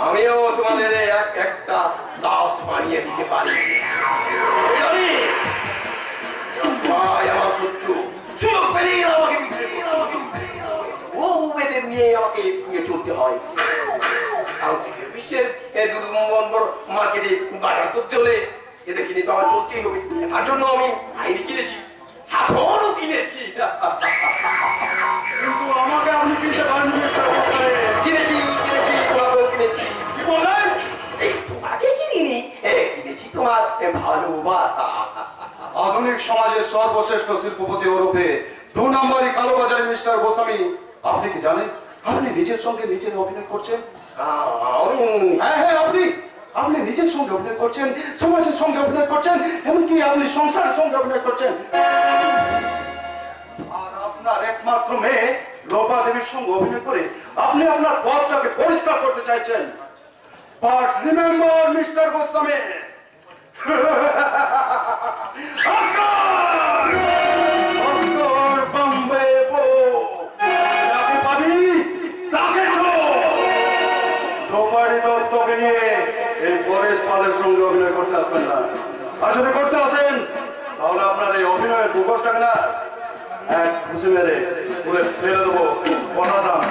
আমিও তোমাদের একটা দাস বানিয়ে দিতে পারি। আমার শত্রু সুযোগ পেলেই আমাকে ও এদের নিয়ে আমাকে চলতে হয়। বিশ্বের মার্কেটে বাজার করতে হলে এদের কিনে তো আমার চলতেই হবে। তার জন্য আমি আইনি কিনেছি, শাসনও কিনেছি। কিন্তু আমাকে আপনি কিনতে পারেন? কিনেছি কিনেছি তোমাকেও কিনেছি। কি বললেন? এই তোমাকে কিনিনি, কিনেছি তোমার ভালোবাসা। আধুনিক সমাজের সর্বশ্রেষ্ঠ শিল্পপতি ওরফে 2 নম্বরই কালোবাজারি মিস্টার গোস্বামী, আপনি কি জানেন আপনি নিজের সঙ্গে নিজের অভিনয় করছেন? হ্যাঁ হ্যাঁ, আপনি নিজের সঙ্গে অভিনয় করছেন, সমাজের সঙ্গে অভিনয় করছেন, এমনকি আপনি সংসারের সঙ্গে অভিনয় করছেন। আর আপনার একমাত্র মেয়ে লোপা দেবীর সঙ্গে অভিনয় করে আপনি আপনার পথটাকে পরিষ্কার করতে চাইছেন। বাট রিমেম্বার মিস্টার গোস্বামী, সঙ্গে অভিনয় করতে আসবেন না। আর যদি করতে আসেন তাহলে আপনার এই অভিনয়ের 2 টাকা না এক খুশি মেরে পুরো ফেলে দেবো। কথা দাম